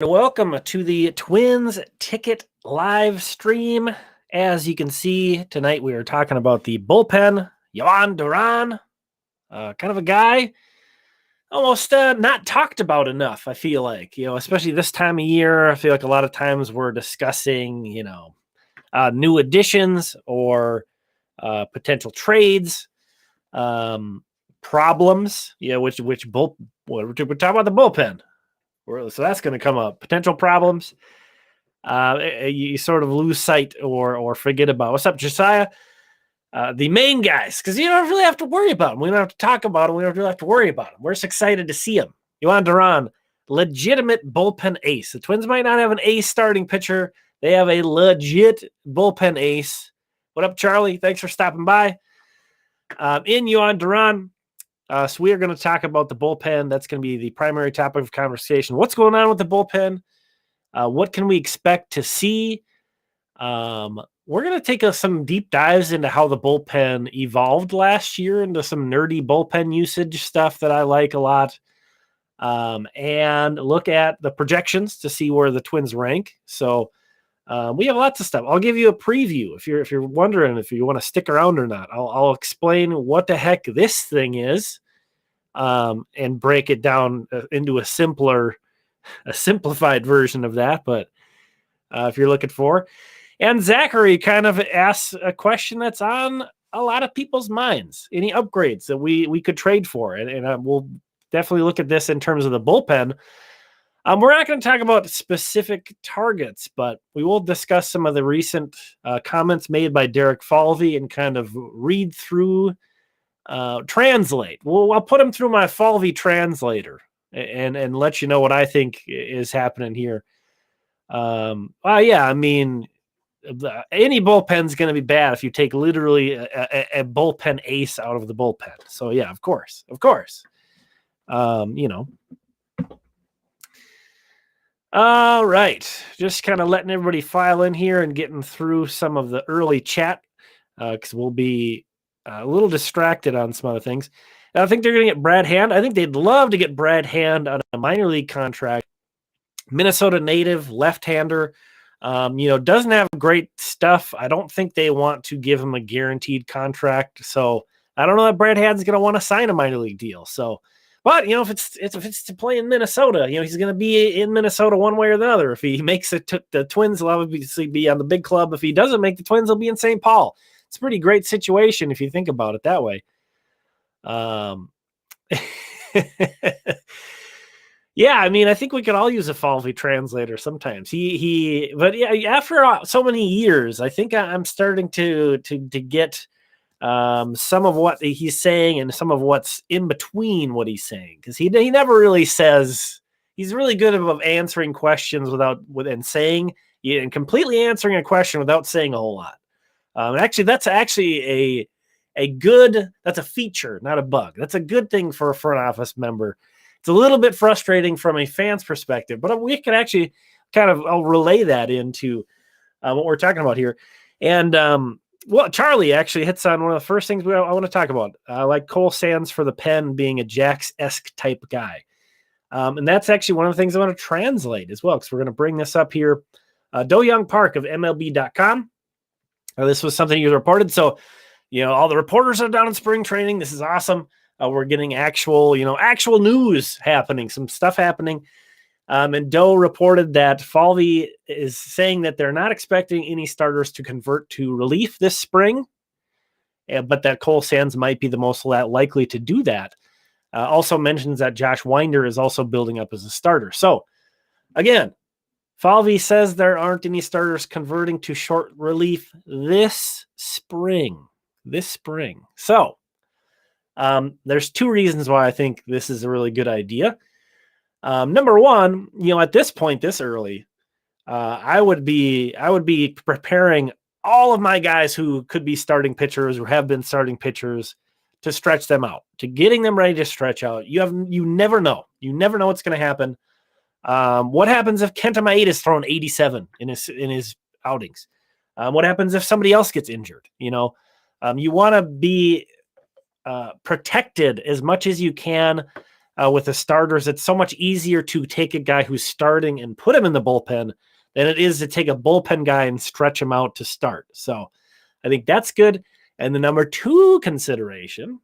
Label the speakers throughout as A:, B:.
A: Welcome to the Twins Ticket live stream. As you can see, tonight we are talking about the bullpen. Yohan Duran, kind of a guy almost not talked about enough, I feel like, especially this time of year. I feel like a lot of times we're discussing, new additions or potential trades, problems, we're talking about the bullpen. So that's going to come up. Potential problems. You sort of lose sight or forget about. What's up, Josiah? The main guys, because you don't really have to worry about them. We don't have to talk about them. We don't really have to worry about them. We're just excited to see them. Yohan Duran, legitimate bullpen ace. The Twins might not have an ace starting pitcher. They have a legit bullpen ace. What up, Charlie? Thanks for stopping by. In Yohan Duran, so we are going to talk about the bullpen. That's going to be the primary topic of conversation. What's going on with the bullpen? What can we expect to see? We're going to take some deep dives into how the bullpen evolved last year, into some nerdy bullpen usage stuff that I like a lot, and look at the projections to see where the Twins rank. So we have lots of stuff. I'll give you a preview if you're wondering if you want to stick around or not. I'll explain what the heck this thing is, and break it down into a simplified version of that. But if you're looking for, and Zachary kind of asks a question that's on a lot of people's minds: any upgrades that we could trade for, and we'll definitely look at this in terms of the bullpen. We're not going to talk about specific targets, but we will discuss some of the recent comments made by Derek Falvey and kind of read through, translate. Well, I'll put them through my Falvey translator and let you know what I think is happening here. I mean, any bullpen's going to be bad if you take literally a bullpen ace out of the bullpen. So yeah, of course. All right, just kind of letting everybody file in here and getting through some of the early chat, because we'll be a little distracted on some other things. I think they're going to get Brad Hand. I think they'd love to get Brad Hand on a minor league contract. Minnesota native, left-hander, doesn't have great stuff. I don't think they want to give him a guaranteed contract. So I don't know that Brad Hand's going to want to sign a minor league deal. So, but if it's to play in Minnesota, he's going to be in Minnesota one way or the other. If he makes it to the Twins, he'll obviously be on the big club. If he doesn't make the Twins, he'll be in St. Paul. It's a pretty great situation if you think about it that way. Yeah, I mean, I think we could all use a Falvey translator sometimes. But yeah, after so many years, I think I'm starting to get some of what he's saying and some of what's in between what he's saying, because he never really says. He's really good at answering questions and completely answering a question without saying a whole lot. That's actually that's a feature, not a bug. That's a good thing for a front office member. It's a little bit frustrating from a fan's perspective, but we can actually I'll relay that into what we're talking about here. And Charlie actually hits on one of the first things I want to talk about. Like Cole Sands for the pen being a Jax-esque type guy. And that's actually one of the things I want to translate as well, because we're going to bring this up here. Do Young Park of MLB.com. This was something you reported. So, all the reporters are down in spring training. This is awesome. We're getting actual news happening, some stuff happening. And Doe reported that Falvey is saying that they're not expecting any starters to convert to relief this spring, but that Cole Sands might be the most likely to do that. Also mentions that Josh Winder is also building up as a starter. So, again, Falvey says there aren't any starters converting to short relief this spring. So, there's two reasons why I think this is a really good idea. Number one, at this point, this early, I would be preparing all of my guys who could be starting pitchers or have been starting pitchers to stretch them out, to getting them ready to stretch out. You never know. You never know what's going to happen. What happens if Kenta Maeda is thrown 87 in his outings? What happens if somebody else gets injured? You want to be protected as much as you can with the starters. It's so much easier to take a guy who's starting and put him in the bullpen than it is to take a bullpen guy and stretch him out to start. So I think that's good. And the number 2 consideration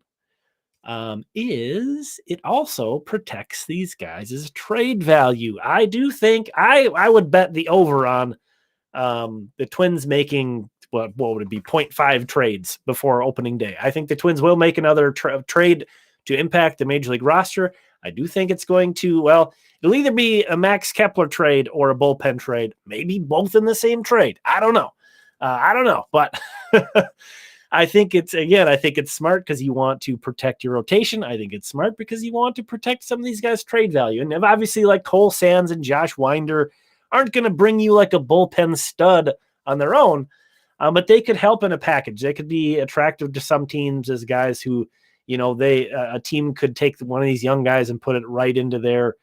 A: is it also protects these guys' trade value. I do think I would bet the over on the Twins making what would it be 0.5 trades before opening day. I think the Twins will make another trade to impact the Major League roster. I do think it's going to, well, it'll either be a Max Kepler trade or a bullpen trade, maybe both in the same trade. I don't know. But I think it's smart because you want to protect your rotation. I think it's smart because you want to protect some of these guys' trade value. And obviously, like Cole Sands and Josh Winder aren't going to bring you like a bullpen stud on their own, but they could help in a package. They could be attractive to some teams as guys who, a team could take one of these young guys and put it right into their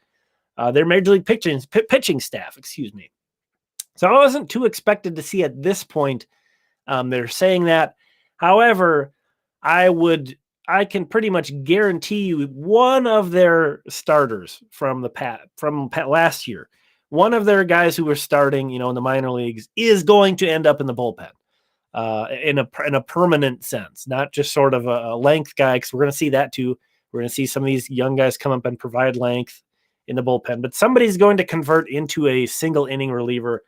A: Major League pitching staff. Excuse me. So I wasn't too expected to see at this point. They're saying that. However, I can pretty much guarantee you one of their starters from last year, one of their guys who were starting, in the minor leagues, is going to end up in the bullpen in a permanent sense, not just sort of a length guy. Because we're going to see that too. We're going to see some of these young guys come up and provide length in the bullpen, but somebody's going to convert into a single inning reliever.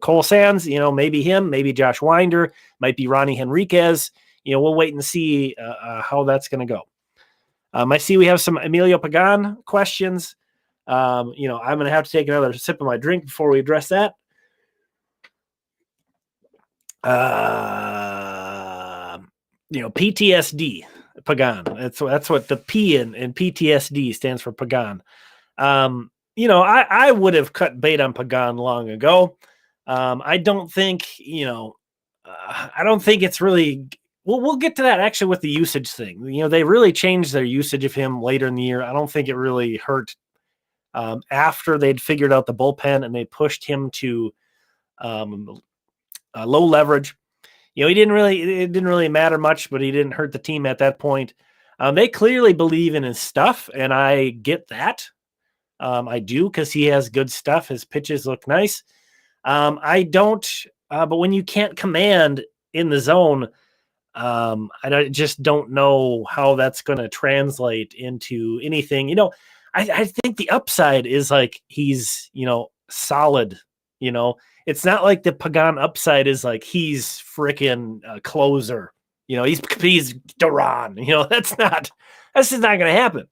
A: Cole Sands, maybe him, maybe Josh Winder, might be Ronnie Henriquez. We'll wait and see how that's going to go. I see we have some Emilio Pagan questions. I'm going to have to take another sip of my drink before we address that. PTSD, Pagan. That's what the P in PTSD stands for, Pagan. I would have cut bait on Pagan long ago. I don't think, I don't think it's really, we'll get to that actually with the usage thing. They really changed their usage of him later in the year. I don't think it really hurt after they'd figured out the bullpen and they pushed him to low leverage. It didn't really matter much, but he didn't hurt the team at that point. They clearly believe in his stuff, and I get that. I do, because he has good stuff. His pitches look nice. I don't, but when you can't command in the zone, I just don't know how that's going to translate into anything. I think the upside is like he's, solid. It's not like the Pagan upside is like he's freaking a closer. He's Duran. That's just not going to happen.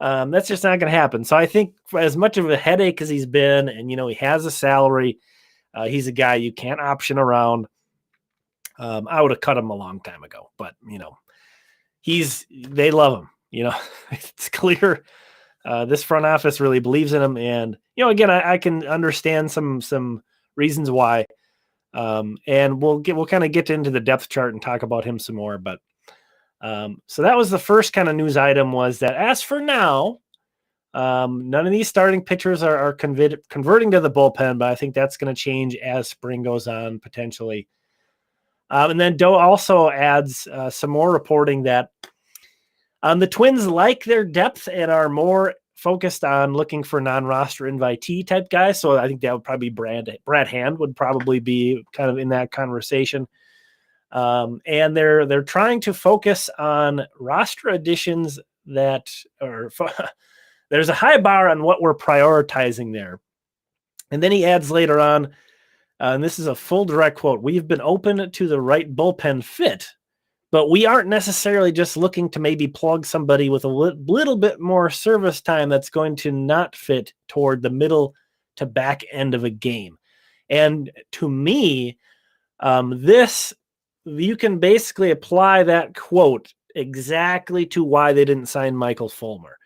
A: That's just not going to happen. So I think for as much of a headache as he's been, and, he has a salary, he's a guy you can't option around. I would have cut him a long time ago, but, they love him. It's clear. This front office really believes in him. And, again, I can understand some reasons why. And we'll kind of get into the depth chart and talk about him some more, but so that was the first kind of news item, was that as for now, none of these starting pitchers are converting to the bullpen, but I think that's going to change as spring goes on, potentially. And then Doe also adds some more reporting that the Twins like their depth and are more focused on looking for non-roster invitee type guys. So I think that would probably be Brad Hand would probably be kind of in that conversation. And they're trying to focus on roster additions that are there's a high bar on what we're prioritizing there. And then he adds later on, and this is a full direct quote, "We've been open to the right bullpen fit, but we aren't necessarily just looking to maybe plug somebody with a little bit more service time that's going to not fit toward the middle to back end of a game." And to me, you can basically apply that quote exactly to why they didn't sign Michael Fulmer.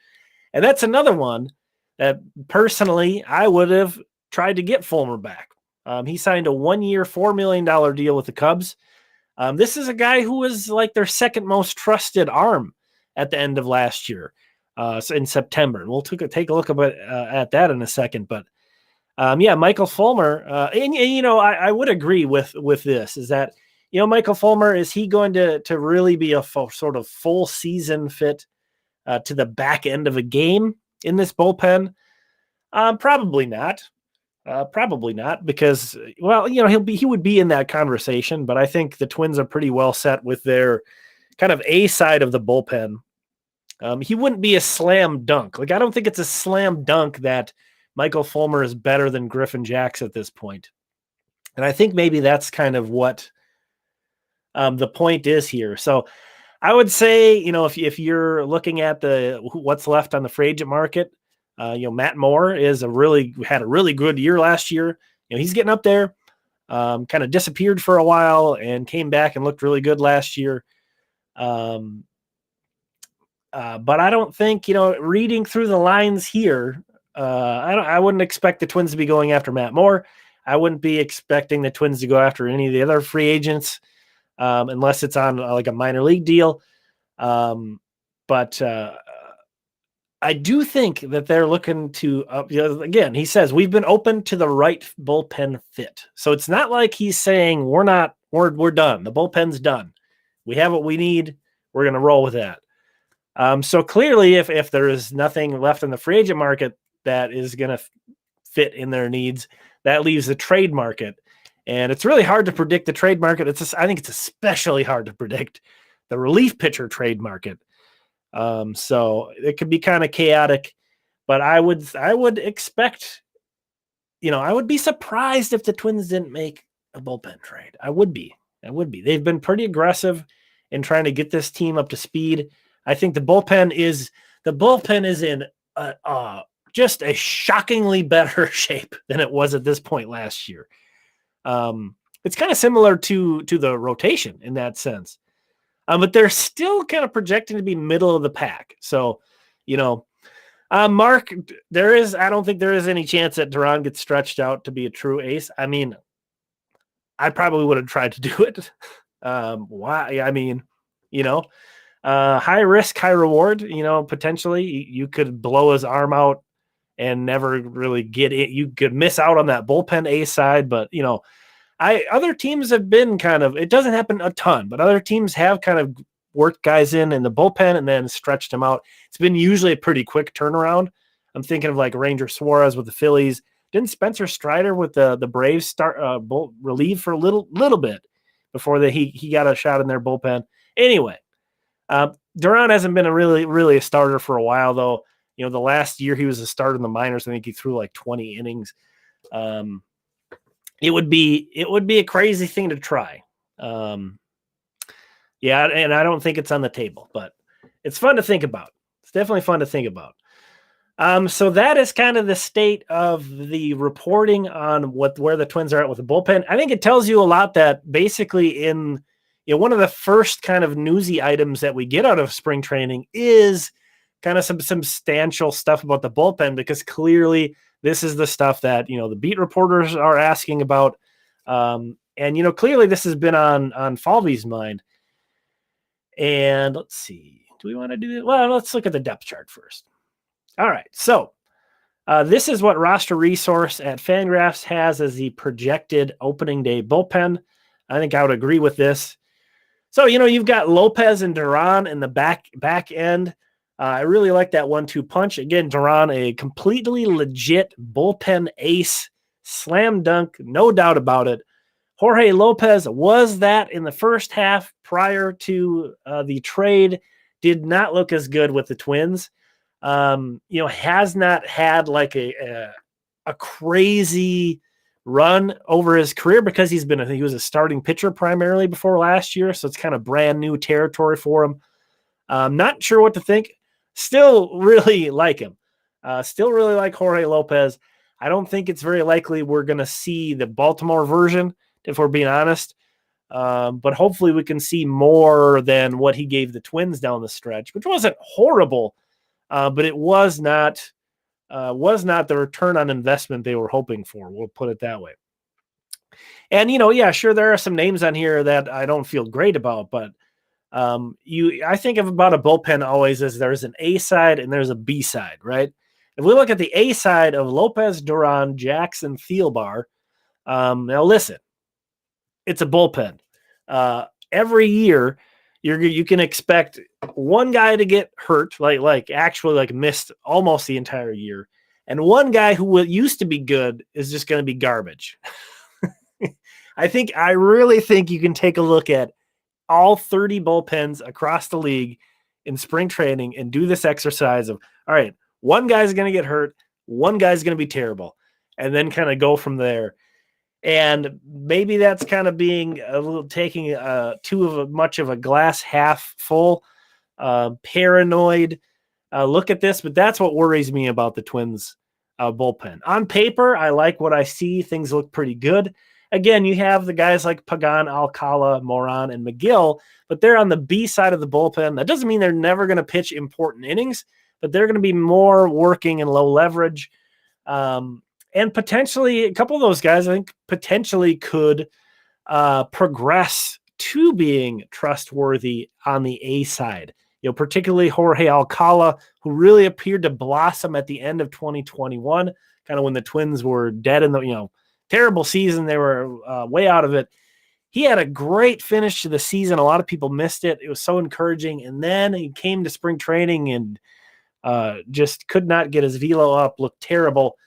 A: And that's another one that personally I would have tried to get Fulmer back. He signed a 1-year, $4 million deal with the Cubs. This is a guy who was like their second most trusted arm at the end of last year, in September. And we'll take a look at that in a second. But Michael Fulmer, I would agree with this, is that, Michael Fulmer, is he going to really be a sort of full season fit? to the back end of a game in this bullpen? Probably not. Probably not because, well, he would be in that conversation, but I think the Twins are pretty well set with their kind of A side of the bullpen. He wouldn't be a slam dunk. Like, I don't think it's a slam dunk that Michael Fulmer is better than Griffin Jacks at this point. And I think maybe that's kind of what the point is here. So I would say, if you're looking at what's left on the free agent market, Matt Moore had a really good year last year. He's getting up there. Kind of disappeared for a while and came back and looked really good last year. But I don't think, reading through the lines here, I wouldn't expect the Twins to be going after Matt Moore. I wouldn't be expecting the Twins to go after any of the other free agents unless it's on like a minor league deal. But I do think that they're looking to, again, he says, we've been open to the right bullpen fit. So it's not like he's saying we're done. The bullpen's done. We have what we need. We're going to roll with that. So clearly if there is nothing left in the free agent market that is going to fit in their needs, that leaves the trade market. And it's really hard to predict the trade market. I think it's especially hard to predict the relief pitcher trade market. So it could be kind of chaotic, but I would expect, I would be surprised if the Twins didn't make a bullpen trade. I would be. They've been pretty aggressive in trying to get this team up to speed. I think the bullpen is in just a shockingly better shape than it was at this point last year. It's kind of similar to the rotation in that sense. But they're still kind of projecting to be middle of the pack. So, Mark, I don't think there is any chance that Duran gets stretched out to be a true ace. I mean, I probably would have tried to do it. Why? I mean, high risk, high reward, potentially you could blow his arm out and never really get it. You could miss out on that bullpen ace side, but other teams have been it doesn't happen a ton, but other teams have kind of worked guys in the bullpen and then stretched them out. It's been usually a pretty quick turnaround. I'm thinking of like Ranger Suarez with the Phillies. Didn't Spencer Strider with the Braves start relieve for a little bit before he got a shot in their bullpen? Anyway, Duran hasn't been really a starter for a while though. The last year he was a starter in the minors. I think he threw like 20 innings. It would be a crazy thing to try. Yeah, and I don't think it's on the table, but it's fun to think about. It's definitely fun to think about. So that is kind of the state of the reporting on where the Twins are at with the bullpen. I think it tells you a lot that basically in one of the first kind of newsy items that we get out of spring training is kind of some substantial stuff about the bullpen, because clearly this is the stuff that, the beat reporters are asking about. And, clearly this has been on Falvey's mind. And let's see, do we want to do that? Well, let's look at the depth chart first. All right. So this is what Roster Resource at Fangraphs has as the projected opening day bullpen. I think I would agree with this. So, you've got Lopez and Duran in the back end. I really like that 1-2 punch. Again, Duran, a completely legit bullpen ace, slam dunk, no doubt about it. Jorge Lopez was that in the first half prior to the trade. Did not look as good with the Twins. Has not had like a crazy run over his career because he was a starting pitcher primarily before last year. So it's kind of brand new territory for him. Not sure what to think. Still really like him. Still really like Jorge Lopez. I don't think it's very likely we're going to see the Baltimore version, if we're being honest. But hopefully we can see more than what he gave the Twins down the stretch, which wasn't horrible, but it was not the return on investment they were hoping for. We'll put it that way. And, sure, there are some names on here that I don't feel great about, but I think of about a bullpen always as there's an A side and there's a B side, right? If we look at the A side of Lopez, Duran, Jackson, Thielbar, now listen, it's a bullpen. Every year, you can expect one guy to get hurt, like actually like missed almost the entire year, and one guy who used to be good is just going to be garbage. I really think you can take a look at all 30 bullpens across the league in spring training and do this exercise of, all right, one guy's going to get hurt, one guy's going to be terrible, and then kind of go from there. And maybe that's kind of being a little taking much of a glass half full, paranoid look at this, but that's what worries me about the Twins bullpen. On paper, I like what I see. Things look pretty good. Again, you have the guys like Pagan, Alcala, Moran, and McGill, but they're on the B side of the bullpen. That doesn't mean they're never going to pitch important innings, but they're going to be more working in low leverage. And potentially a couple of those guys, I think, potentially could progress to being trustworthy on the A side. Particularly Jorge Alcala, who really appeared to blossom at the end of 2021, kind of when the Twins were dead in the, terrible season. They were way out of it. He had a great finish to the season. A lot of people missed it. It was so encouraging. And then he came to spring training and just could not get his velo up, looked terrible.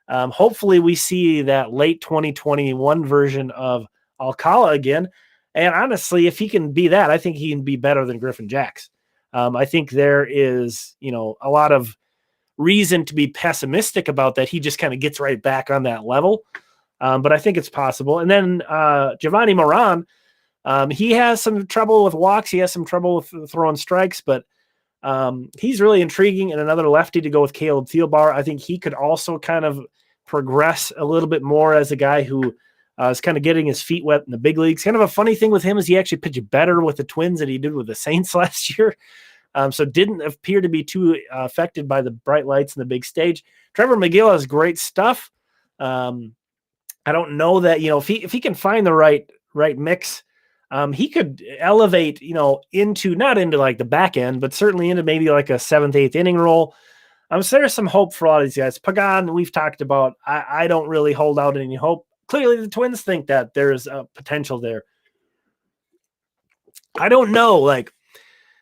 A: Hopefully we see that late 2021 version of Alcala again. And honestly, if he can be that, I think he can be better than Griffin Jacks. I think there is, a lot of reason to be pessimistic about that. He just kind of gets right back on that level. But I think it's possible. And then Giovanni Moran, he has some trouble with walks. He has some trouble with throwing strikes, but he's really intriguing. And another lefty to go with Caleb Thielbar. I think he could also kind of progress a little bit more as a guy who is kind of getting his feet wet in the big leagues. Kind of a funny thing with him is he actually pitched better with the Twins than he did with the Saints last year. So didn't appear to be too affected by the bright lights and the big stage. Trevor McGill has great stuff. I don't know that, if he can find the right mix, he could elevate, into not into like the back end, but certainly into maybe like a 7th, 8th inning role. So there's some hope for all these guys. Pagan, we've talked about. I don't really hold out any hope. Clearly, the Twins think that there's a potential there. I don't know. Like,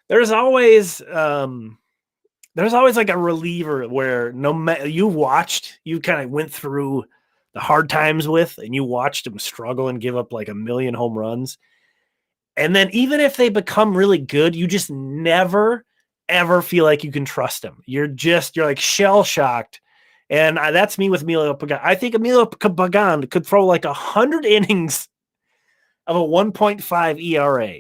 A: there's always like a reliever where no matter you kind of went through the hard times with, and you watched them struggle and give up like 1 million home runs. And then even if they become really good, you just never, ever feel like you can trust them. You're like shell shocked. And that's me with Emilio Pagan. I think Emilio Pagan could throw like 100 innings of a 1.5 ERA.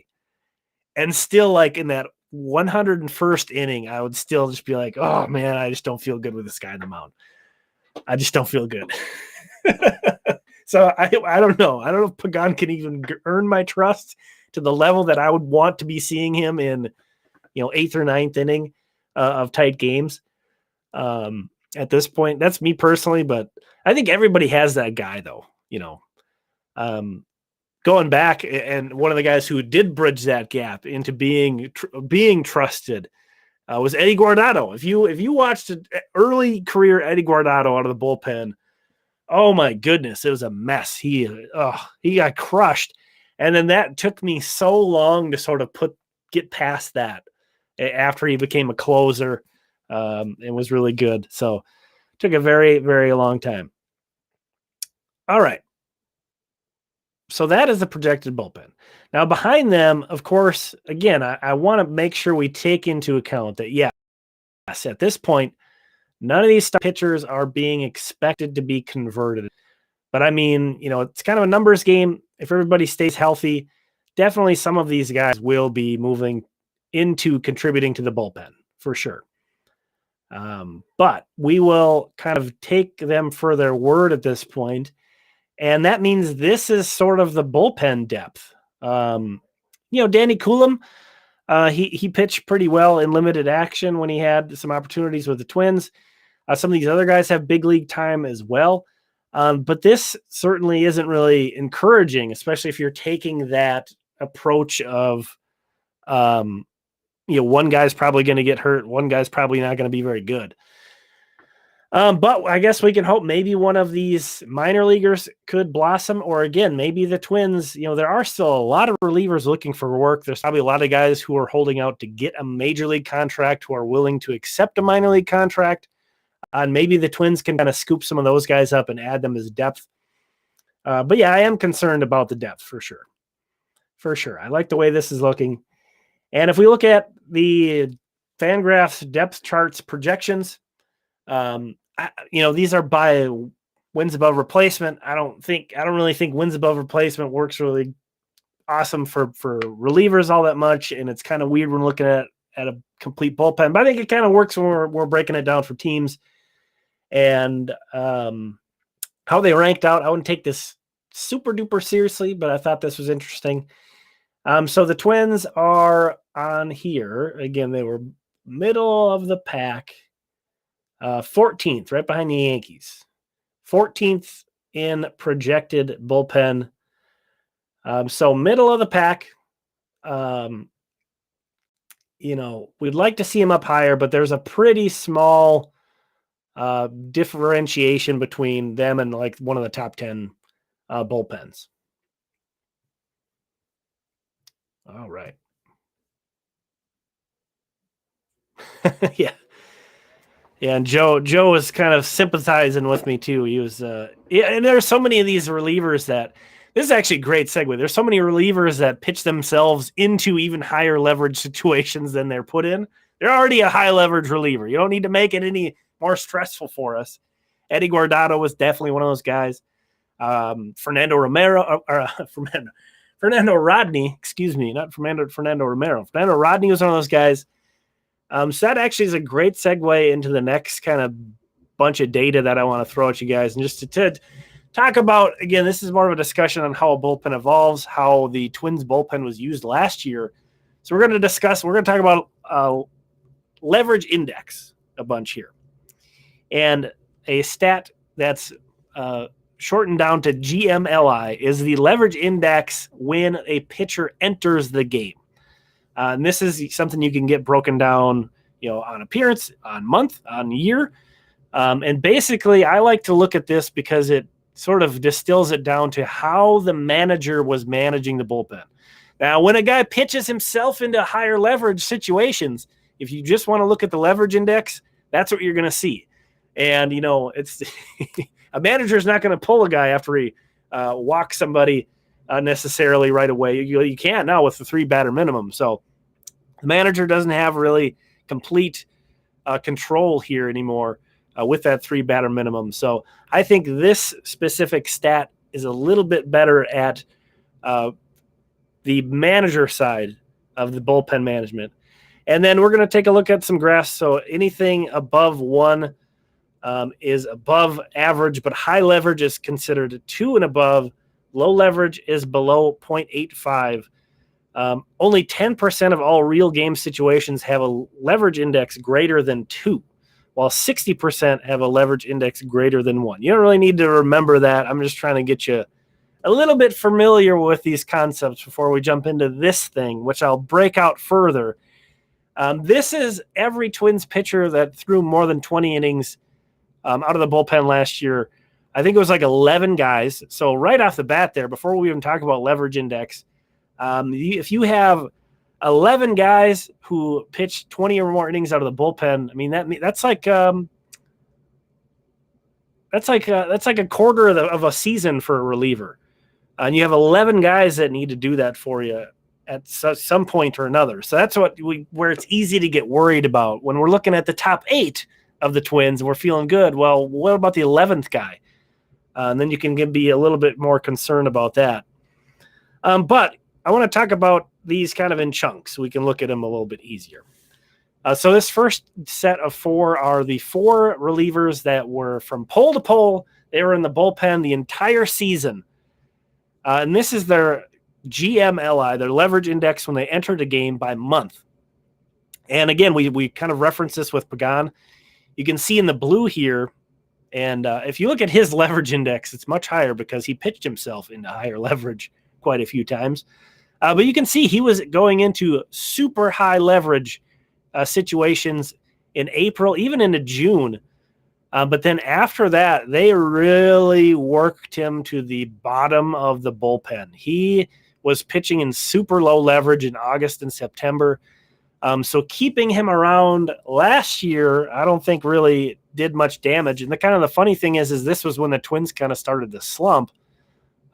A: And still like in that 101st inning, I would still just be like, oh man, I just don't feel good with this guy on the mound. I just don't feel good. So I don't know. I don't know if Pagan can even earn my trust to the level that I would want to be seeing him in, 8th or 9th inning of tight games. At this point, that's me personally, but I think everybody has that guy though, going back, and one of the guys who did bridge that gap into being trusted was Eddie Guardado. If you watched an early career Eddie Guardado out of the bullpen, oh my goodness, it was a mess. He got crushed. And then that took me so long to sort of get past that after he became a closer and was really good. So it took a very, very long time. All right. So that is the projected bullpen. Now behind them, of course, again, I want to make sure we take into account that, yes, at this point, none of these star pitchers are being expected to be converted. But I mean, it's kind of a numbers game. If everybody stays healthy, definitely some of these guys will be moving into contributing to the bullpen for sure. But we will kind of take them for their word at this point. And that means this is sort of the bullpen depth. Danny Coulombe, he pitched pretty well in limited action when he had some opportunities with the Twins. Some of these other guys have big league time as well. But this certainly isn't really encouraging, especially if you're taking that approach of, one guy's probably going to get hurt. One guy's probably not going to be very good. But I guess we can hope maybe one of these minor leaguers could blossom, or again, maybe the Twins. There are still a lot of relievers looking for work. There's probably a lot of guys who are holding out to get a major league contract, who are willing to accept a minor league contract. And maybe the Twins can kind of scoop some of those guys up and add them as depth. But yeah, I am concerned about the depth for sure. For sure. I like the way this is looking. And if we look at the Fangraphs depth charts projections, these are by wins above replacement. I don't really think wins above replacement works really awesome for relievers all that much. And it's kind of weird when looking at a complete bullpen, but I think it kind of works when we're breaking it down for teams. And how they ranked out, I wouldn't take this super duper seriously, but I thought this was interesting. So the Twins are on here. Again, they were middle of the pack, 14th, right behind the Yankees. 14th in projected bullpen. So middle of the pack. We'd like to see him up higher, but there's a pretty small differentiation between them and like one of the top 10 bullpens. All right. Yeah. Yeah, and Joe was kind of sympathizing with me too. He was and there's so many of these relievers that this is actually a great segue. There's so many relievers that pitch themselves into even higher leverage situations than they're put in. They're already a high leverage reliever. You don't need to make it any more stressful for us. Eddie Guardado was definitely one of those guys. Fernando Rodney, excuse me, not Fernando Romero. Fernando Rodney was one of those guys. So that actually is a great segue into the next kind of bunch of data that I want to throw at you guys. And just to talk about, again, this is more of a discussion on how a bullpen evolves, how the Twins bullpen was used last year. So we're going to talk about leverage index a bunch here. And a stat that's shortened down to GMLI is the leverage index when a pitcher enters the game. And this is something you can get broken down, on appearance, on month, on year. And basically, I like to look at this because it sort of distills it down to how the manager was managing the bullpen. Now, when a guy pitches himself into higher leverage situations, if you just want to look at the leverage index, that's what you're going to see. And, it's a manager is not going to pull a guy after he walks somebody necessarily right away. You can't now with the 3 batter minimum. So the manager doesn't have really complete control here anymore with that 3 batter minimum. So I think this specific stat is a little bit better at the manager side of the bullpen management. And then we're going to take a look at some graphs. So anything above 1 is above average, but high leverage is considered 2 and above. Low leverage is below 0.85. Only 10% of all real game situations have a leverage index greater than 2, while 60% have a leverage index greater than 1. You don't really need to remember that. I'm just trying to get you a little bit familiar with these concepts before we jump into this thing, which I'll break out further. This is every Twins pitcher that threw more than 20 innings out of the bullpen last year. I think it was like 11 guys. So right off the bat there, before we even talk about leverage index, if you have 11 guys who pitched 20 or more innings out of the bullpen, I mean that's like a quarter of a season for a reliever, and you have 11 guys that need to do that for you at some point or another. So that's where it's easy to get worried about when we're looking at the top 8 of the Twins and we're feeling good. Well, what about the 11th guy? And then you can be a little bit more concerned about that. But I want to talk about these kind of in chunks. So we can look at them a little bit easier. So this first set of 4 are the 4 relievers that were from pole to pole. They were in the bullpen the entire season. And this is their GMLI, their leverage index when they entered a game by month. And again, we kind of reference this with Pagan. You can see in the blue here, and if you look at his leverage index, it's much higher because he pitched himself into higher leverage quite a few times. But you can see he was going into super high leverage situations in April, even into June. But then after that, they really worked him to the bottom of the bullpen. He was pitching in super low leverage in August and September. So keeping him around last year, I don't think really did much damage. And the funny thing is this was when the Twins kind of started to slump.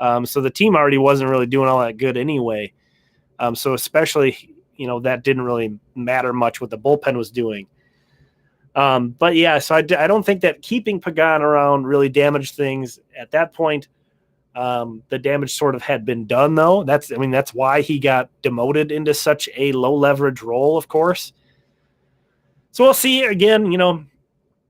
A: So the team already wasn't really doing all that good anyway. So especially, that didn't really matter much what the bullpen was doing. But yeah, so I don't think that keeping Pagan around really damaged things at that point. The damage sort of had been done, though. That's why he got demoted into such a low leverage role, of course. So we'll see. Again,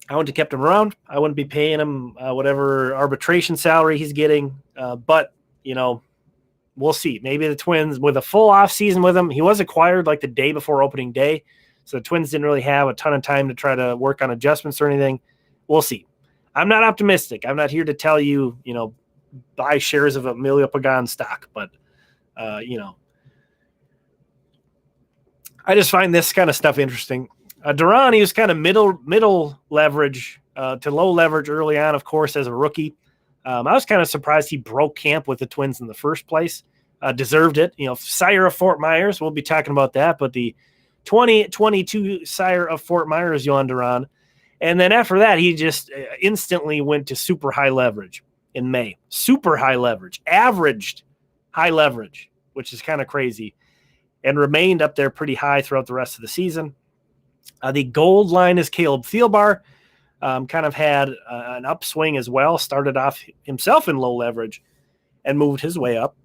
A: I wouldn't have kept him around. I wouldn't be paying him whatever arbitration salary he's getting. But we'll see. Maybe the Twins, with a full off season with him, he was acquired like the day before opening day. So the Twins didn't really have a ton of time to try to work on adjustments or anything. We'll see. I'm not optimistic. I'm not here to tell you, buy shares of Emilio Pagan stock, but I just find this kind of stuff interesting. Duran, he was kind of middle leverage to low leverage early on, of course, as a rookie. I was kind of surprised he broke camp with the Twins in the first place. Deserved it. Sire of Fort Myers, we'll be talking about that, but the 2022 Sire of Fort Myers, Yohan Duran. And then after that, he just instantly went to super high leverage in May. Super high leverage, averaged high leverage, which is kind of crazy, and remained up there pretty high throughout the rest of the season. The gold line is Caleb Thielbar. Kind of had an upswing as well, started off himself in low leverage and moved his way up.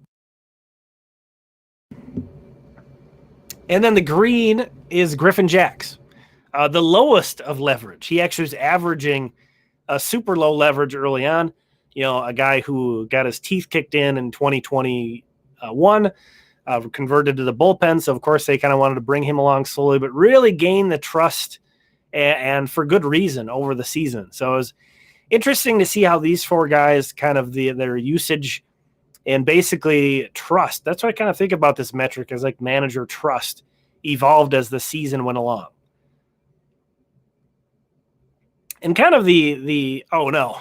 A: And then the green is Griffin Jax, the lowest of leverage. He actually was averaging a super low leverage early on. A guy who got his teeth kicked in 2021, converted to the bullpen. So, of course, they kind of wanted to bring him along slowly, but really gain the trust and for good reason over the season. So it was interesting to see how these four guys kind of their usage and basically trust. That's what I kind of think about this metric as like manager trust evolved as the season went along. And kind of oh no.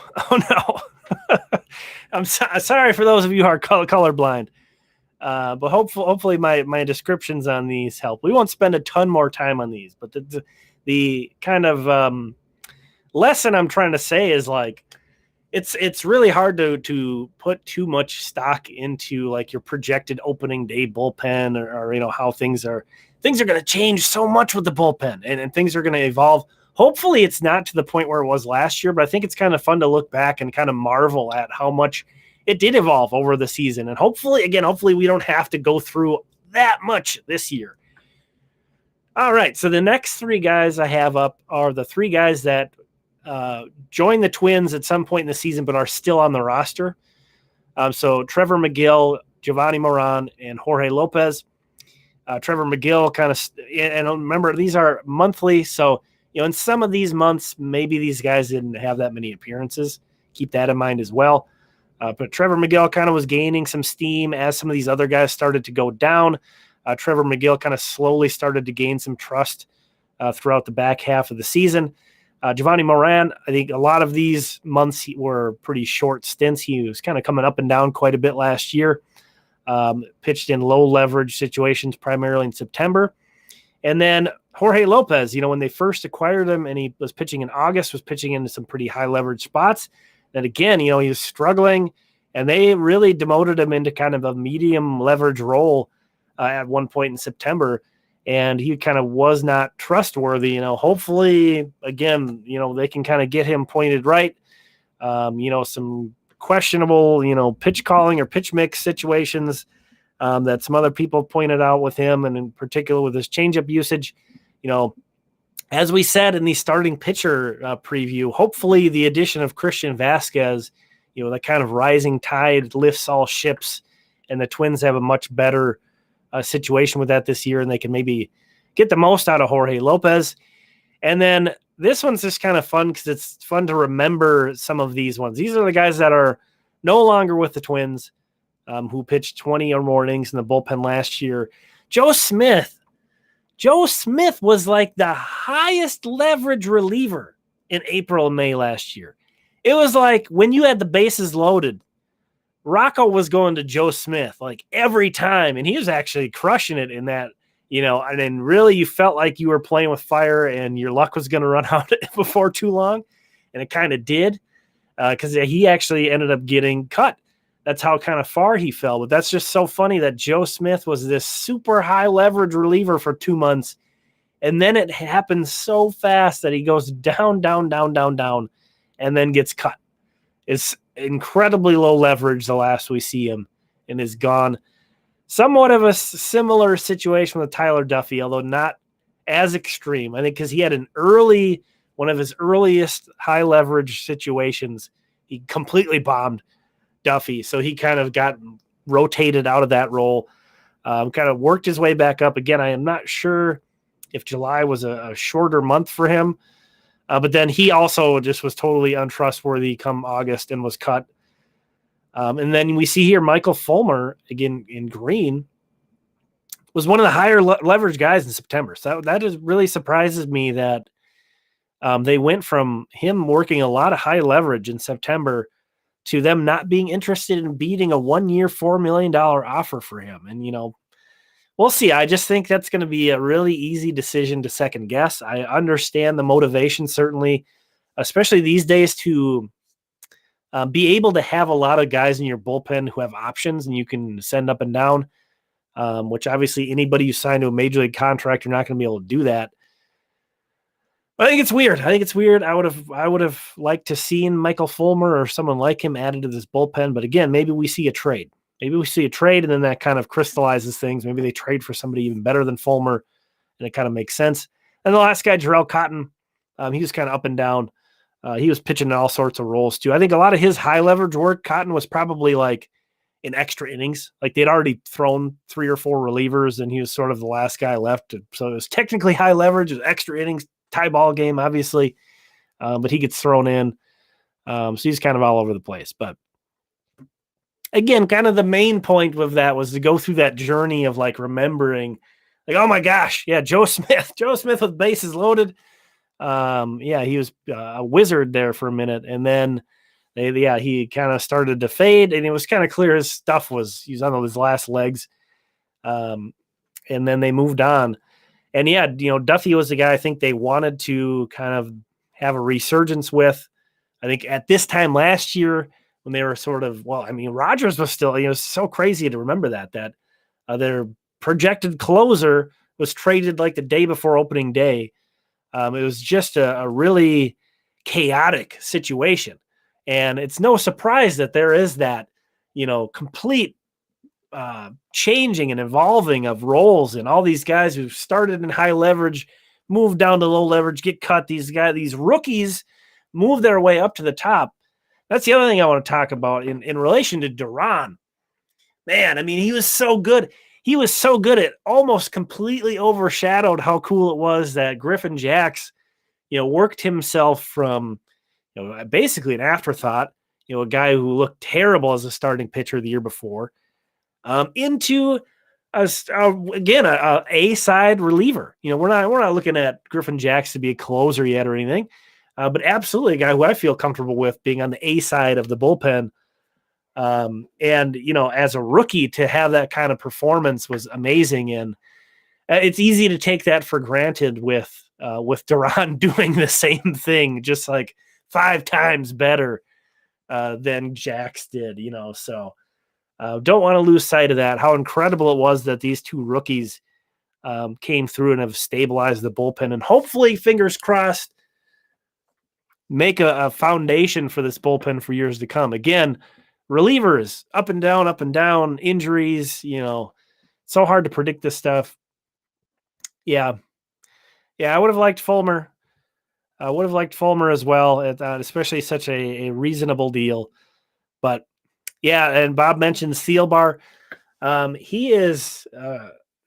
A: I'm sorry for those of you who are colorblind. But hopefully my descriptions on these help. We won't spend a ton more time on these, but the kind of lesson I'm trying to say is like, it's really hard to put too much stock into like your projected opening day bullpen or how things are going to change so much with the bullpen and things are going to evolve. Hopefully it's not to the point where it was last year, but I think it's kind of fun to look back and kind of marvel at how much it did evolve over the season. And hopefully we don't have to go through that much this year. All right. So the next three guys I have up are the three guys that joined the Twins at some point in the season, but are still on the roster. So Trevor McGill, Giovanni Moran, and Jorge Lopez. Trevor McGill and remember, these are monthly. So, in some of these months, maybe these guys didn't have that many appearances. Keep that in mind as well. But Trevor McGill kind of was gaining some steam as some of these other guys started to go down. Trevor McGill kind of slowly started to gain some trust throughout the back half of the season. Giovanni Moran, I think a lot of these months were pretty short stints. He was kind of coming up and down quite a bit last year. Pitched in low leverage situations, primarily in September. And then Jorge Lopez, when they first acquired him and he was pitching in August, was pitching into some pretty high leverage spots. And again, he was struggling, and they really demoted him into kind of a medium leverage role at one point in September. And he kind of was not trustworthy. Hopefully, again, they can kind of get him pointed right. Some questionable, pitch calling or pitch mix situations that some other people pointed out with him, and in particular with his changeup usage. As we said in the starting pitcher preview, hopefully the addition of Christian Vasquez, the kind of rising tide lifts all ships, and the Twins have a much better situation with that this year, and they can maybe get the most out of Jorge Lopez. And then this one's just kind of fun because it's fun to remember some of these ones. These are the guys that are no longer with the Twins, who pitched 20 or more innings in the bullpen last year. Joe Smith was like the highest leverage reliever in April and May last year. It was like when you had the bases loaded, Rocco was going to Joe Smith like every time, and he was actually crushing it in that, and then really you felt like you were playing with fire and your luck was going to run out before too long, and it kind of did because he actually ended up getting cut. That's how kind of far he fell. But that's just so funny that Joe Smith was this super high leverage reliever for 2 months, and then it happens so fast that he goes down, down, down, down, down, and then gets cut. It's incredibly low leverage the last we see him and is gone. Somewhat of a similar situation with Tyler Duffy, although not as extreme. I think because he had one of his earliest high leverage situations, he completely bombed Duffy. So he kind of got rotated out of that role, kind of worked his way back up. Again, I am not sure if July was a shorter month for him. But then he also just was totally untrustworthy come August and was cut. And then we see here Michael Fulmer, again in green, was one of the higher leverage guys in September. So that really surprises me that they went from him working a lot of high leverage in September to them not being interested in beating a 1-year, $4 million offer for him. And, we'll see. I just think that's going to be a really easy decision to second guess. I understand the motivation, certainly, especially these days, to be able to have a lot of guys in your bullpen who have options and you can send up and down, which obviously anybody you sign to a major league contract, you're not going to be able to do that. But I think it's weird. I would have liked to seen Michael Fulmer or someone like him added to this bullpen. But again, maybe we see a trade. And then that kind of crystallizes things. Maybe they trade for somebody even better than Fulmer, and it kind of makes sense. And the last guy, Jarrell Cotton, he was kind of up and down. He was pitching in all sorts of roles too. I think a lot of his high leverage work, Cotton, was probably like in extra innings. Like they'd already thrown 3 or 4 relievers, and he was sort of the last guy left. So it was technically high leverage. It was extra innings, tie ball game, obviously. But he gets thrown in. So he's kind of all over the place. But again, kind of the main point of that was to go through that journey of like remembering, like, oh my gosh, yeah, Joe Smith with bases loaded. He was a wizard there for a minute, and then he kind of started to fade, and it was kind of clear his stuff he was on his last legs. And then they moved on, and Duffy was the guy I think they wanted to kind of have a resurgence with. I think at this time last year, when they were sort of, Rogers was still, it was so crazy to remember that their projected closer was traded like the day before opening day. It was just a really chaotic situation. And it's no surprise that there is that, complete changing and evolving of roles, and all these guys who started in high leverage, move down to low leverage, get cut. These rookies move their way up to the top. That's the other thing I want to talk about in relation to Duran. Man, he was so good. He was so good, it almost completely overshadowed how cool it was that Griffin Jax, worked himself from, basically an afterthought, a guy who looked terrible as a starting pitcher the year before, into a A-side reliever. We're not looking at Griffin Jax to be a closer yet or anything, but absolutely a guy who I feel comfortable with being on the A side of the bullpen. And as a rookie to have that kind of performance was amazing. And it's easy to take that for granted with Duran doing the same thing, just like 5 times better than Jax did, so don't want to lose sight of that, how incredible it was that these 2 rookies came through and have stabilized the bullpen, and hopefully, fingers crossed, make a foundation for this bullpen for years to come. Again, relievers, up and down, injuries, so hard to predict this stuff. Yeah, I would have liked Fulmer. I would have liked Fulmer as well, especially such a reasonable deal. But, yeah, and Bob mentioned Thielbar. He is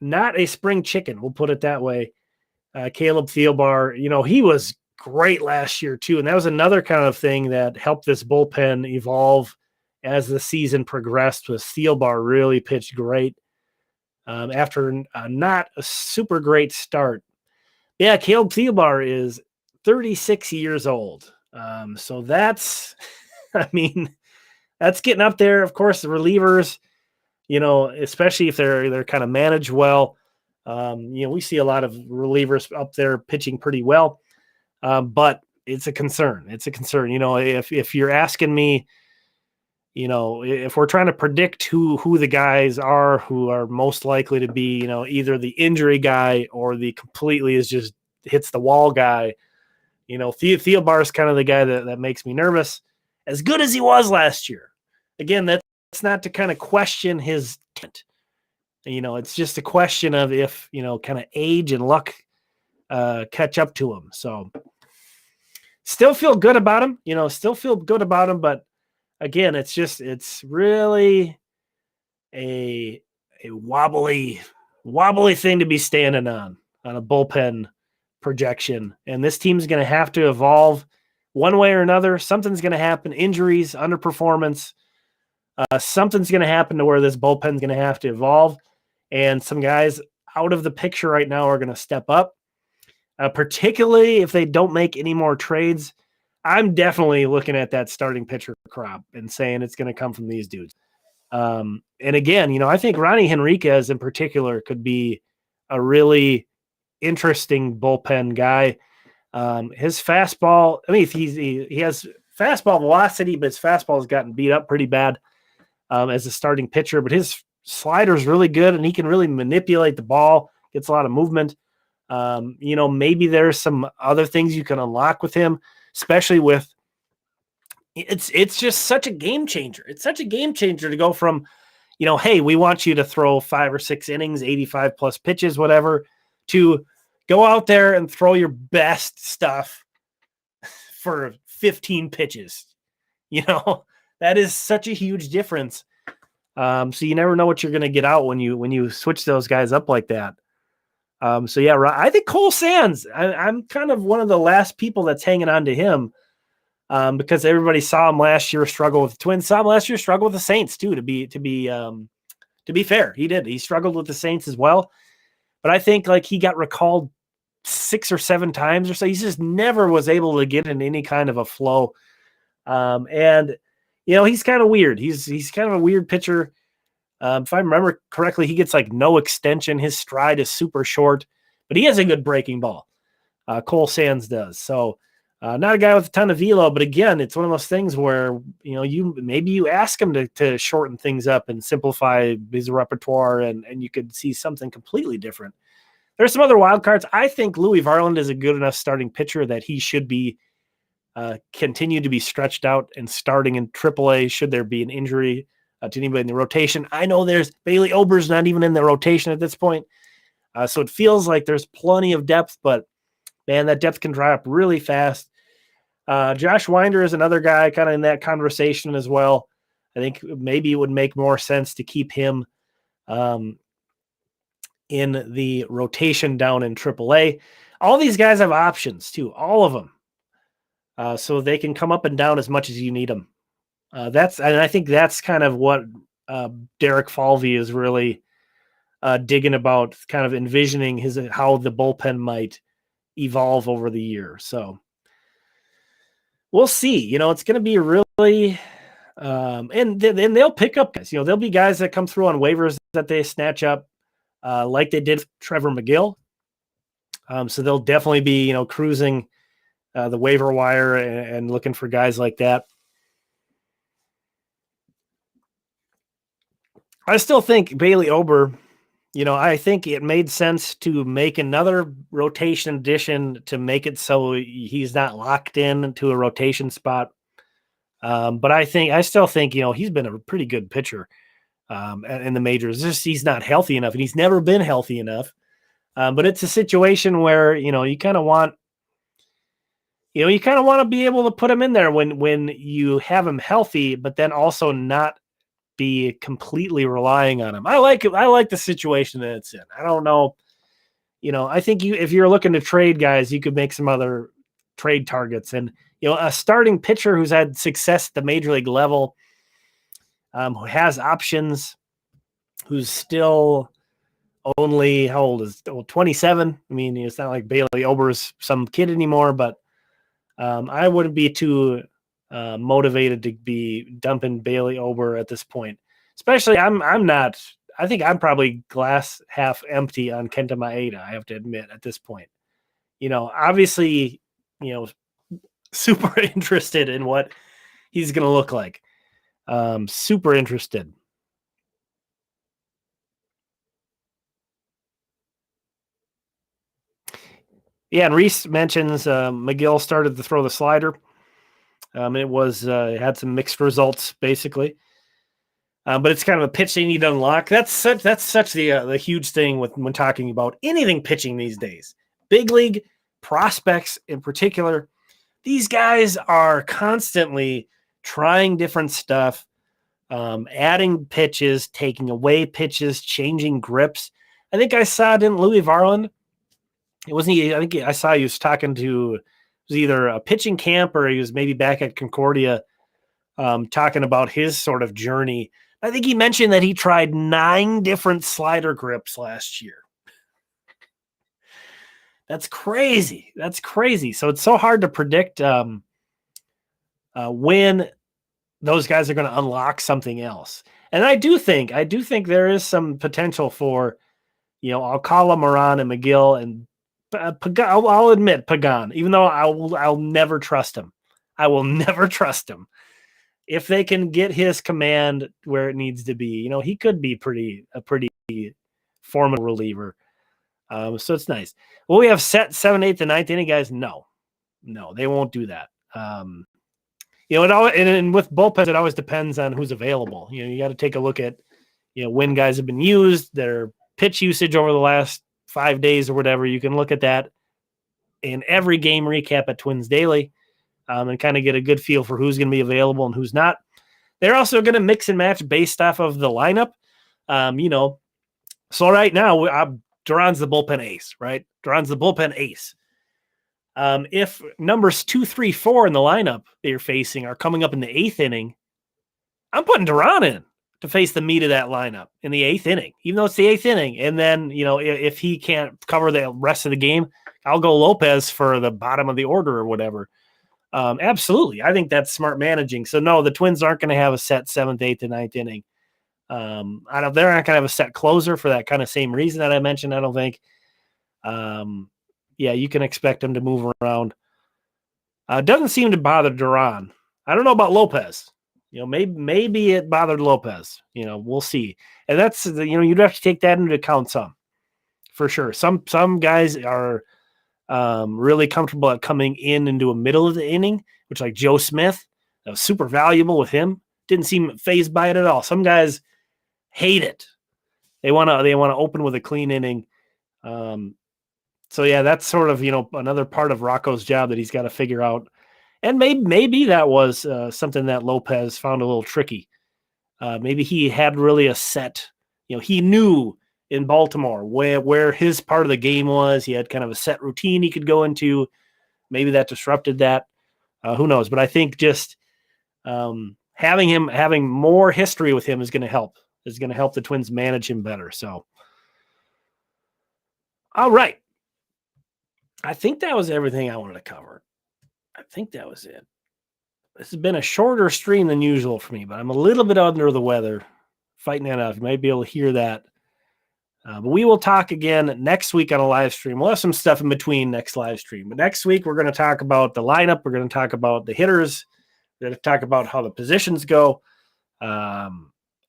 A: not a spring chicken, we'll put it that way. Caleb Thielbar, he was great last year too, and that was another kind of thing that helped this bullpen evolve as the season progressed. Was Thielbar really pitched great after not a super great start. Yeah, Caleb Thielbar is 36 years old. So that's, I mean, that's getting up there. Of course, the relievers, especially if they're kind of managed well. We see a lot of relievers up there pitching pretty well, but it's a concern. It's a concern. If you're asking me, if we're trying to predict who the guys are who are most likely to be, either the injury guy or the completely is just hits the wall guy, Theobar is kind of the guy that makes me nervous. As good as he was last year, again, that's not to kind of question his talent. It's just a question of if, kind of age and luck catch up to him. So still feel good about him, but again, it's really a wobbly thing to be standing on a bullpen projection. And this team's going to have to evolve one way or another. Something's going to happen, injuries, underperformance. Something's going to happen to where this bullpen's going to have to evolve. And some guys out of the picture right now are going to step up, particularly if they don't make any more trades. I'm definitely looking at that starting pitcher crop and saying it's going to come from these dudes. And again, I think Ronnie Henriquez in particular could be a really interesting bullpen guy. His fastball, he has fastball velocity, but his fastball has gotten beat up pretty bad as a starting pitcher. But his slider is really good, and he can really manipulate the ball, gets a lot of movement. Maybe there's some other things you can unlock with him, especially with it's just such a game changer. It's such a game changer to go from, hey, we want you to throw 5 or 6 innings, 85 plus pitches, whatever, to go out there and throw your best stuff for 15 pitches. That is such a huge difference. So you never know what you're going to get out when you switch those guys up like that. So yeah, I think Cole Sands, I'm kind of one of the last people that's hanging on to him. Because everybody saw him last year struggle with the Twins, saw him last year struggle with the Saints too. To be fair, he did. He struggled with the Saints as well, but I think like he got recalled 6 or 7 times or so. He just never was able to get in any kind of a flow. And he's kind of weird. He's kind of a weird pitcher. If I remember correctly, he gets like no extension. His stride is super short, but he has a good breaking ball. Cole Sands does. So. Not a guy with a ton of velo, but again, it's one of those things where, you ask him to shorten things up and simplify his repertoire and you could see something completely different. There's some other wild cards. I think Louis Varland is a good enough starting pitcher that he should be continue to be stretched out and starting in AAA should there be an injury to anybody in the rotation. I know there's Bailey Ober's not even in the rotation at this point. So it feels like there's plenty of depth, but man, that depth can dry up really fast. Josh Winder is another guy kind of in that conversation as well. I think maybe it would make more sense to keep him in the rotation down in AAA. All these guys have options too, all of them. So they can come up and down as much as you need them. And I think that's kind of what Derek Falvey is really digging about, kind of envisioning how the bullpen might evolve over the year. So we'll see. It's going to be really, and then they'll pick up guys. There'll be guys that come through on waivers that they snatch up, like they did Trevor McGill. So they'll definitely be, cruising the waiver wire and looking for guys like that. I still think Bailey Ober. I think it made sense to make another rotation addition to make it so he's not locked in to a rotation spot. But I still think, he's been a pretty good pitcher in the majors. Just he's not healthy enough, and he's never been healthy enough. But it's a situation where, you kind of want, to be able to put him in there when you have him healthy, but then also not be completely relying on him. I like the situation that it's in. I don't know. I think if you're looking to trade guys, you could make some other trade targets. And, a starting pitcher who's had success at the major league level, who has options, who's still only, how old is 27? I mean, it's not like Bailey Ober's some kid anymore, but I wouldn't be too motivated to be dumping Bailey Ober at this point. Especially, I'm not. I think I'm probably glass half empty on Kenta Maeda. I have to admit at this point. Obviously, super interested in what he's going to look like. Super interested. Yeah, and Reese mentions McGill started to throw the slider. It had some mixed results basically, but it's kind of a pitch they need to unlock. That's such the huge thing when talking about anything pitching these days. Big league prospects in particular, these guys are constantly trying different stuff, adding pitches, taking away pitches, changing grips. I think I saw, didn't Louis Varland? It wasn't he. I think I saw he was talking to, it was either a pitching camp or he was maybe back at Concordia, talking about his sort of journey. I think he mentioned that he tried 9 different slider grips last year. That's crazy. That's crazy. So it's so hard to predict when those guys are going to unlock something else. And I do think there is some potential for, Alcala, Moran, and McGill, and Pagan. I'll admit Pagan, even though I'll never trust him. I will never trust him. If they can get his command where it needs to be, he could be a pretty formidable reliever. So it's nice. Will we have set 7th, 8th, and 9th inning guys? No, they won't do that. And with bullpens, it always depends on who's available. You got to take a look at, when guys have been used, their pitch usage over the last 5 days or whatever. You can look at that in every game recap at Twins Daily, and kind of get a good feel for who's going to be available and who's not. They're also going to mix and match based off of the lineup. So right now, Duran's the bullpen ace, right? Duran's the bullpen ace. If numbers 2, 3, 4 in the lineup that you're facing are coming up in the 8th inning, I'm putting Duran in to face the meat of that lineup in the 8th inning, even though it's the 8th inning. And then, if he can't cover the rest of the game, I'll go Lopez for the bottom of the order or whatever. Absolutely. I think that's smart managing. So no, the Twins aren't going to have a set 7th, 8th, and 9th inning. They're not going to have a set closer for that kind of same reason that I mentioned. I don't think. You can expect them to move around. It doesn't seem to bother Duran. I don't know about Lopez. Maybe it bothered Lopez. We'll see. And that's you'd have to take that into account some, for sure. Some guys are really comfortable at coming into a middle of the inning, which like Joe Smith, that was super valuable with him. Didn't seem fazed by it at all. Some guys hate it. They want to open with a clean inning. So yeah, that's sort of, another part of Rocco's job that he's got to figure out. And maybe that was something that Lopez found a little tricky. Maybe he had really a set, he knew in Baltimore where his part of the game was. He had kind of a set routine he could go into. Maybe that disrupted that. Who knows? But I think just having more history with him is going to help. Is going to help the Twins manage him better. So, all right. I think that was everything I wanted to cover. I think that was it. This has been a shorter stream than usual for me, but I'm a little bit under the weather, fighting that out. You might be able to hear that. But we will talk again next week on a live stream. We'll have some stuff in between next live stream. But next week, we're going to talk about the lineup. We're going to talk about the hitters. We're going to talk about how the positions go.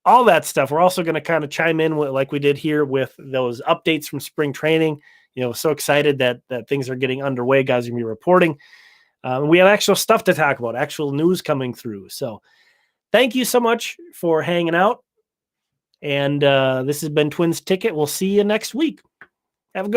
A: All that stuff. We're also going to kind of chime in with, like we did here, with those updates from spring training. So excited that things are getting underway. Guys are going to be reporting. We have actual stuff to talk about, actual news coming through. So thank you so much for hanging out. And this has been Twins Ticket. We'll see you next week.